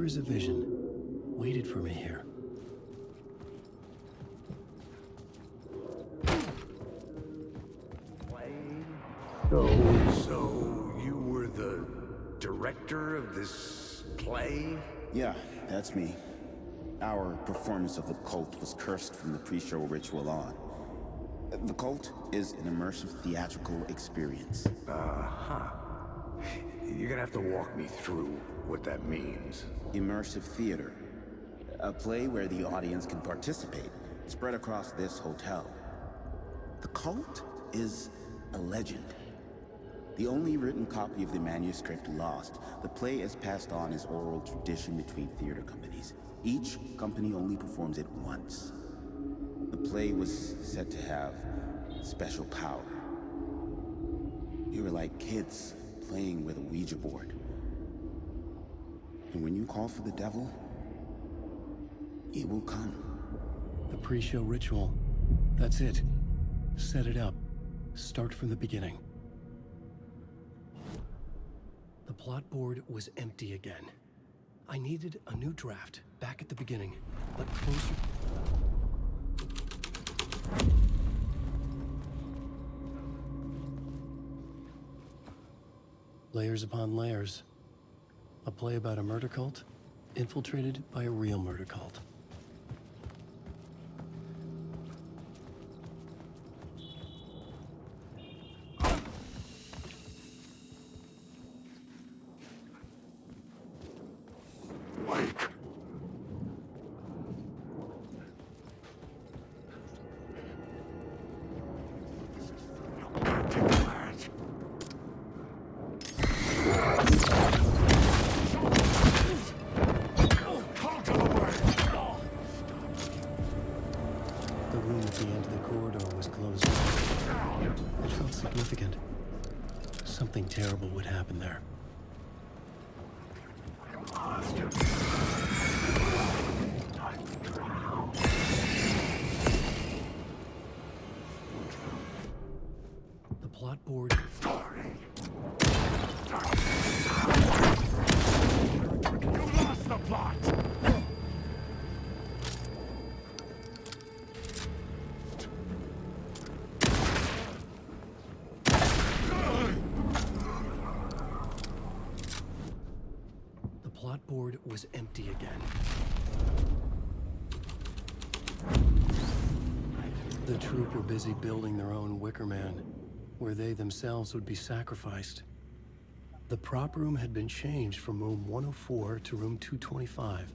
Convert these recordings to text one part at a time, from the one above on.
as a vision waited for me here. So you were the director of this play? Yeah, that's me. Our performance of The Cult was cursed from the pre-show ritual on. The Cult is an immersive theatrical experience. You're gonna have to walk me through what that means. Immersive theater. A play where the audience can participate, spread across this hotel. The Cult is a legend. The only written copy of the manuscript lost, the play is passed on as oral tradition between theater companies. Each company only performs it once. The play was said to have special power. We were like kids playing with a Ouija board. And when you call for the devil, it will come. The pre-show ritual. That's it. Set it up. Start from the beginning. The plot board was empty again. I needed a new draft, back at the beginning, but closer. Layers upon layers. A play about a murder cult, infiltrated by a real murder cult. Something terrible would happen there. The plot board. You lost the plot! Board was empty again. The troupe were busy building their own Wicker Man, where they themselves would be sacrificed. The prop room had been changed from room 104 to room 225.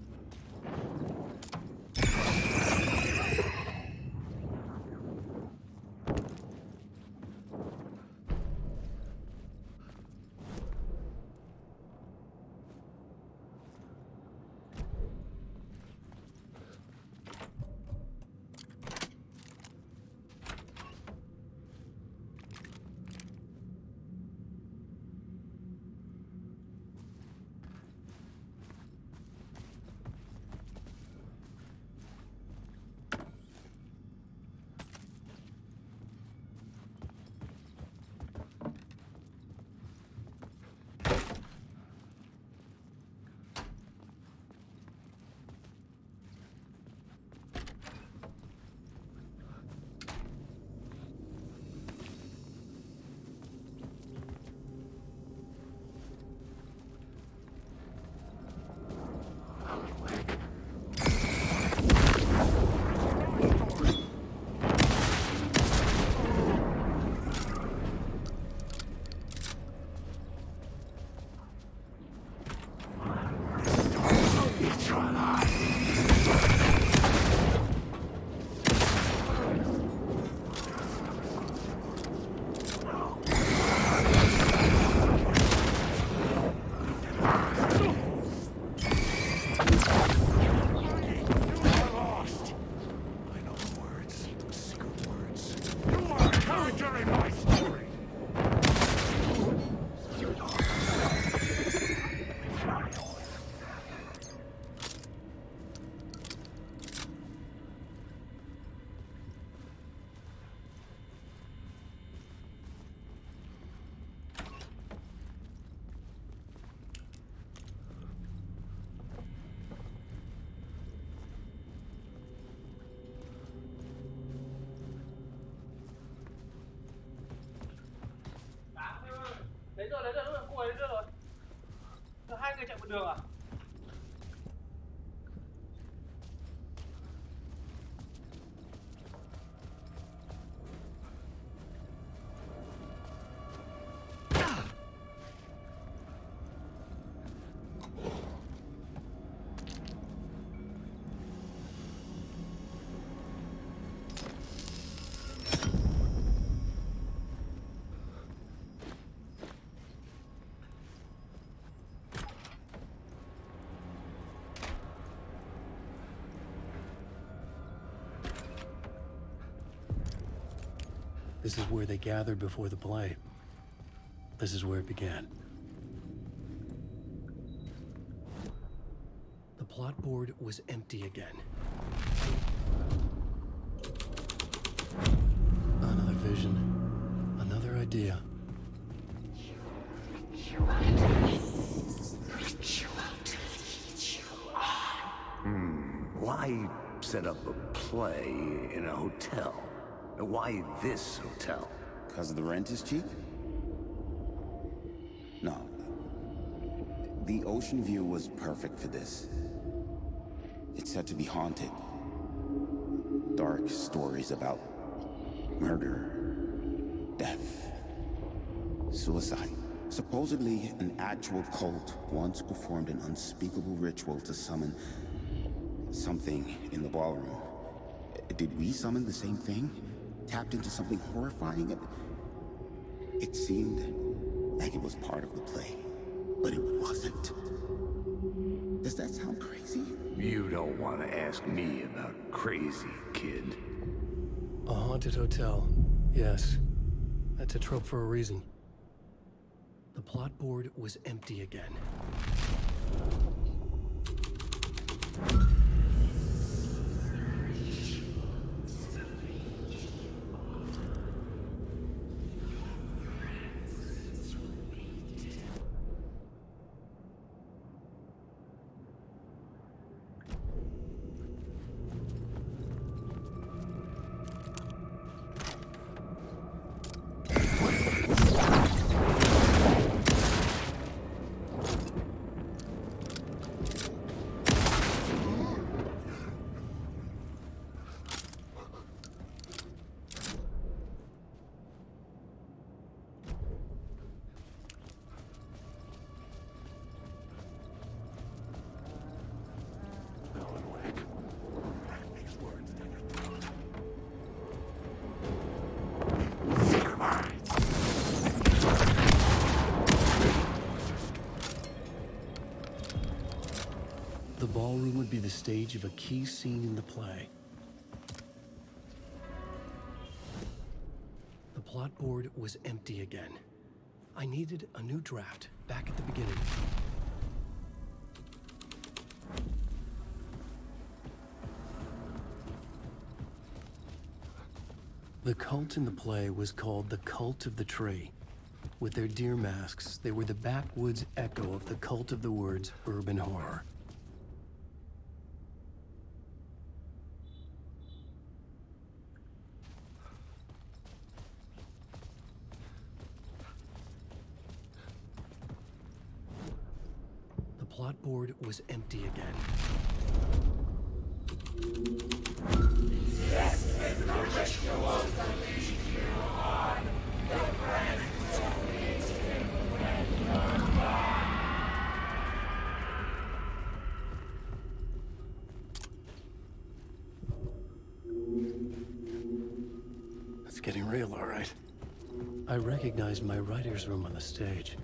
This is where they gathered before the play. This is where it began. The plot board was empty again. Another vision. Another idea. Why set up a play in a hotel? Why this hotel? Because the rent is cheap? No. The ocean view was perfect for this. It's said to be haunted. Dark stories about murder, death, suicide. Supposedly, an actual cult once performed an unspeakable ritual to summon something in the ballroom. Did we summon the same thing? Tapped into something horrifying? It seemed like it was part of the play, but it wasn't. Does that sound crazy? You don't want to ask me about crazy, kid. A haunted hotel. Yes. That's a trope for a reason. The plot board was empty again. The ballroom would be the stage of a key scene in the play. The plot board was empty again. I needed a new draft, back at the beginning. The cult in the play was called the Cult of the Tree. With their deer masks, they were the backwoods echo of the cult of the words urban horror. The plot board was empty again. This is the ritual to lead you on. The presence will meet him when you're gone. It's getting real, all right. I recognized my writer's room on the stage.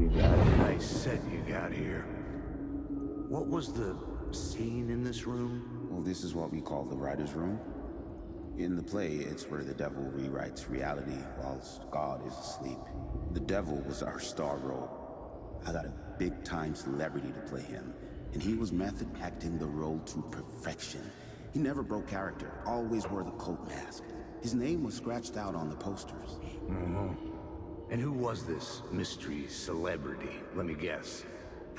Nice set you got here. What was the scene in this room? Well, this is what we call the writer's room. In the play, it's where the devil rewrites reality whilst God is asleep. The devil was our star role. I got a big-time celebrity to play him, and he was method acting the role to perfection. He never broke character, always wore the cult mask. His name was scratched out on the posters. And who was this mystery celebrity? Let me guess.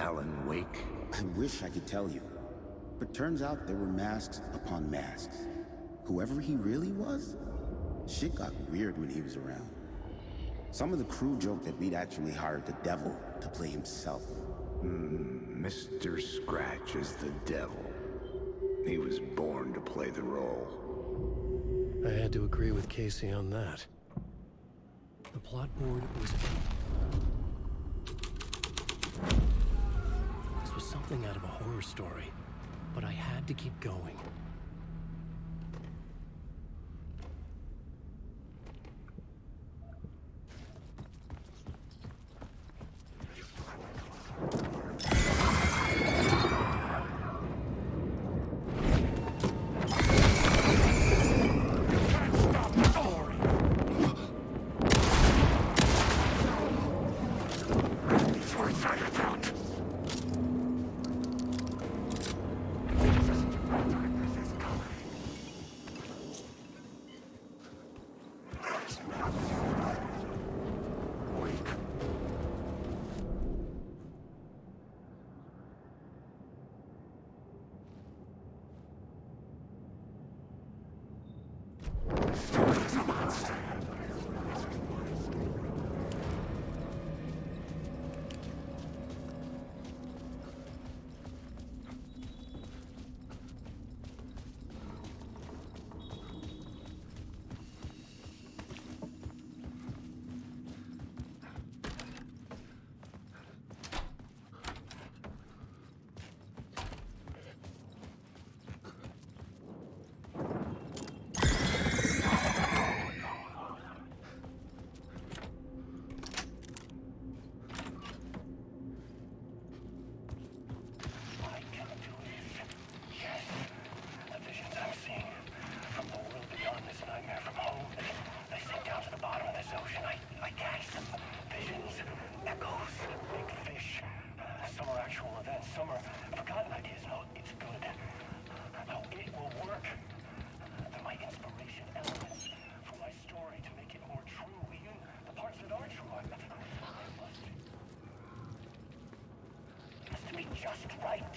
Alan Wake? I wish I could tell you, but turns out there were masks upon masks. Whoever he really was, shit got weird when he was around. Some of the crew joked that we'd actually hired the devil to play himself. Mr. Scratch is the devil. He was born to play the role. I had to agree with Casey on that. The plot board was empty. This was something out of a horror story. but I had to keep going.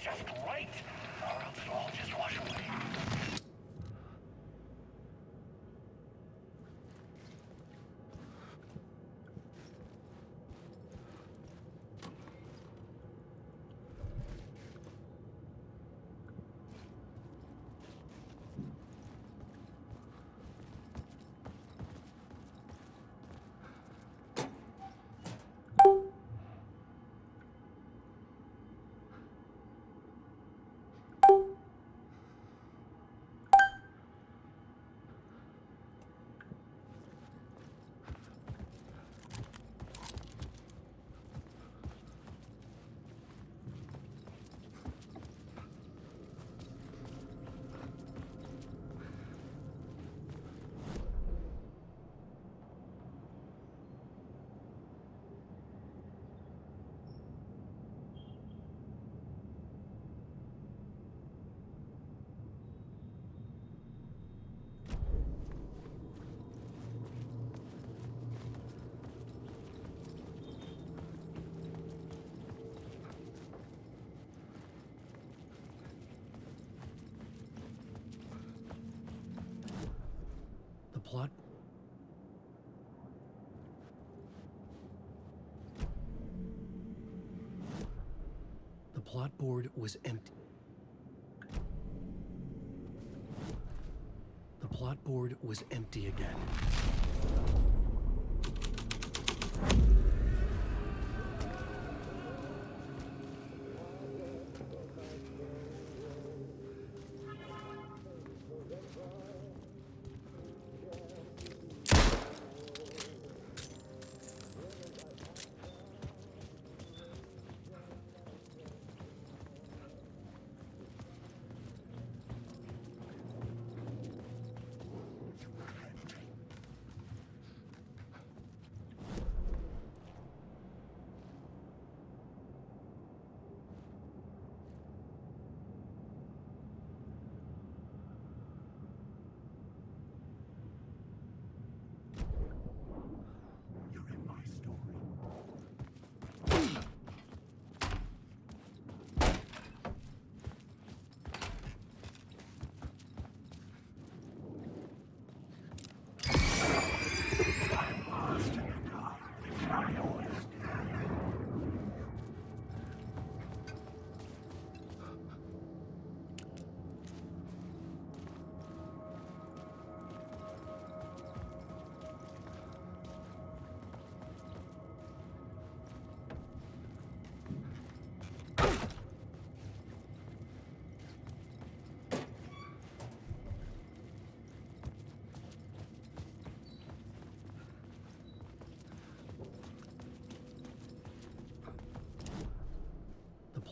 Just right, or else it'll all just wash away. Plot. The plot board was empty. The plot board was empty again.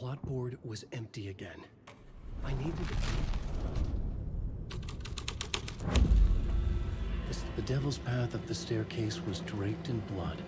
plot board was empty again. I needed... The devil's path up the staircase was draped in blood.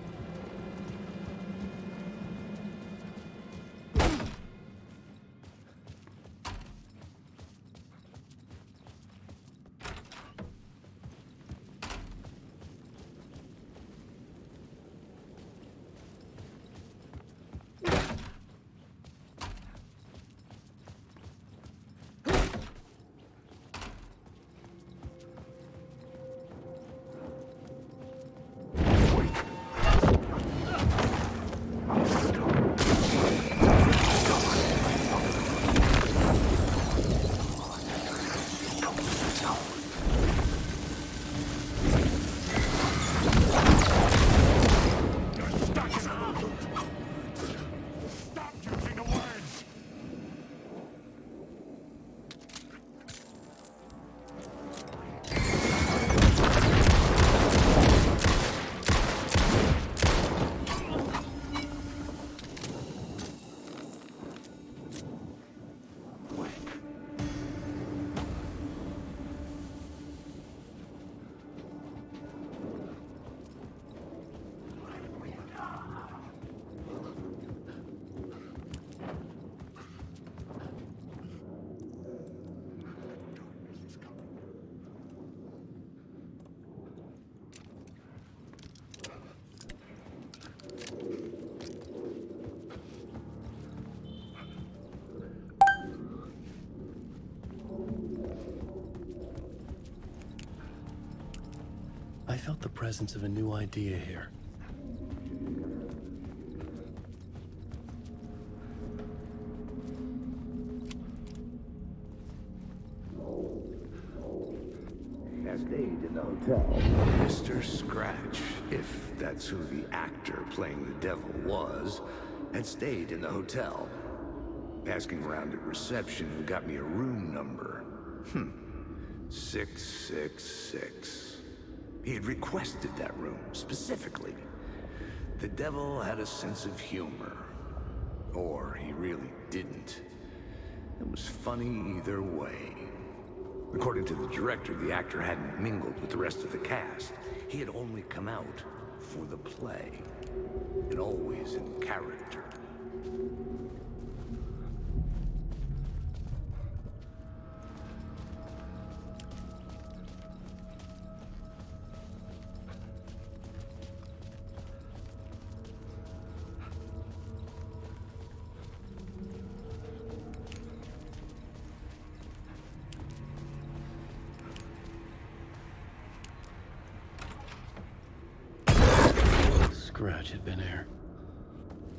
I felt the presence of a new idea here. Has stayed in the hotel. Mr. Scratch, if that's who the actor playing the devil was, had stayed in the hotel. Asking around at reception got me a room number. 666. He had requested that room, specifically. The devil had a sense of humor. Or he really didn't. It was funny either way. According to the director, the actor hadn't mingled with the rest of the cast. He had only come out for the play. And always in character. Scratch had been here.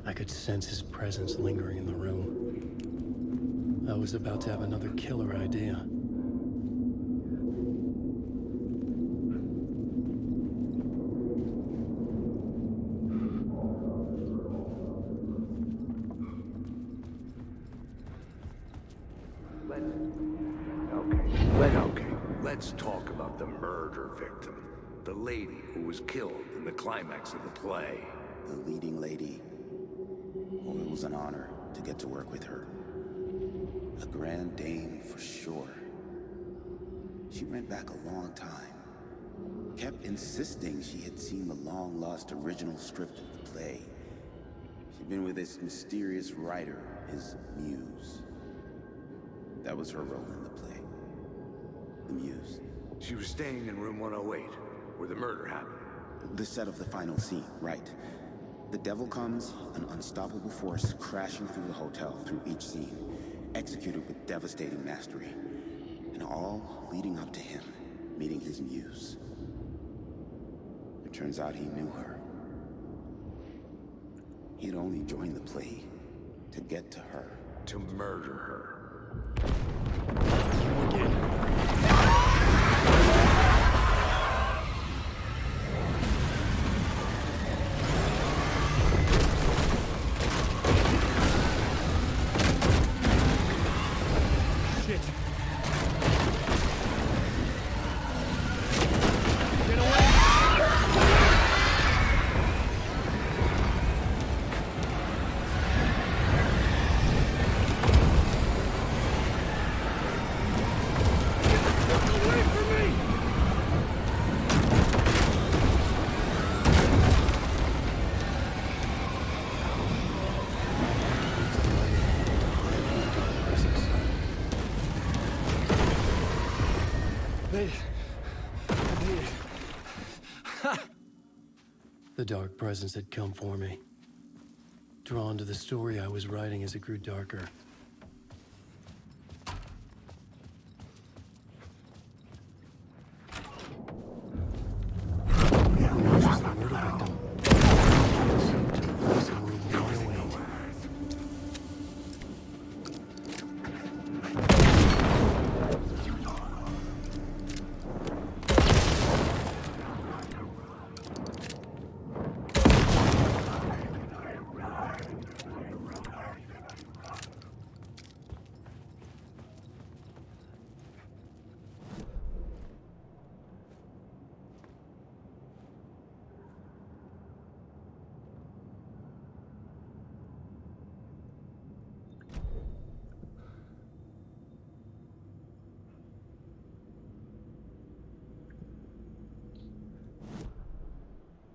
I could sense his presence lingering in the room. I was about to have another killer idea. Let's talk about the murder victim. The lady who was killed in the climax of the play. The leading lady. Oh, it was an honor to get to work with her. A grand dame for sure. She went back a long time. Kept insisting she had seen the long-lost original script of the play. She'd been with this mysterious writer, his muse. That was her role in the play. The muse. She was staying in room 108, where the murder happened. The set of the final scene, right. The devil comes, an unstoppable force crashing through the hotel through each scene, executed with devastating mastery, and all leading up to him meeting his muse. It turns out he knew her. He'd only joined the play to get to her. To murder her. dark presence had come for me, drawn to the story I was writing as it grew darker. Who was the murder victim? To the place in room 108.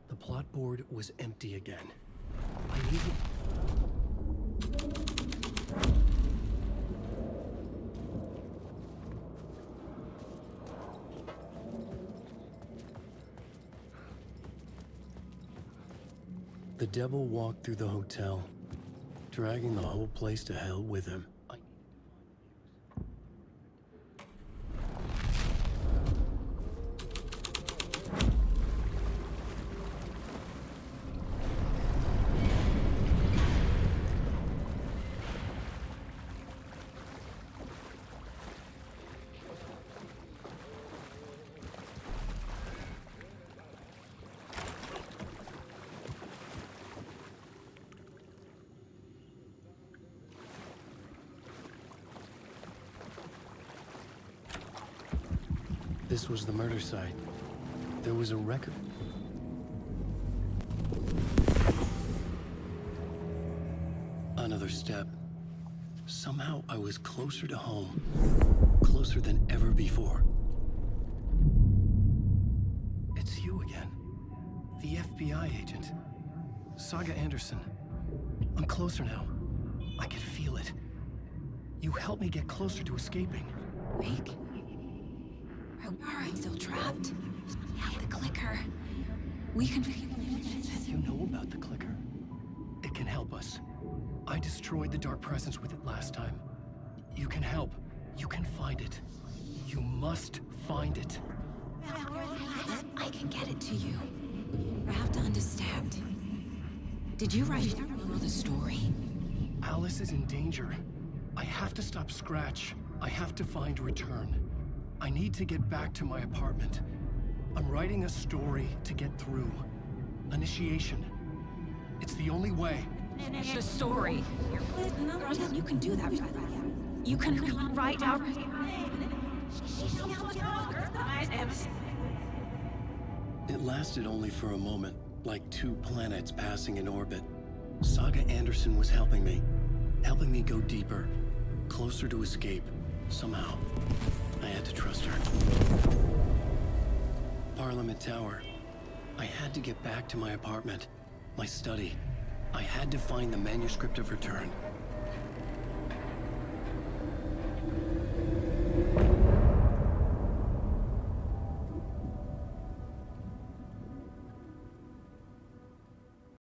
The plot board was empty again. I needed... The devil walked through the hotel, dragging the whole place to hell with him. This was the murder site. There was a record. Another step. Somehow I was closer to home. Closer than ever before. It's you again. The FBI agent. Saga Anderson. I'm closer now. I can feel it. You helped me get closer to escaping. Wake? Are I still trapped? The clicker. We can... You know about the clicker? It can help us. I destroyed the dark presence with it last time. You can help. You can find it. You must find it. I can get it to you. I have to understand. Did you write the story? Alice is in danger. I have to stop Scratch. I have to find Return. I need to get back to my apartment. I'm writing a story to get through. Initiation. It's the only way. The story. You can do that. You can write out... It lasted only for a moment, like two planets passing in orbit. Saga Anderson was helping me go deeper, closer to escape, somehow. I had to trust her. Parliament Tower. I had to get back to my apartment, my study. I had to find the manuscript of Return.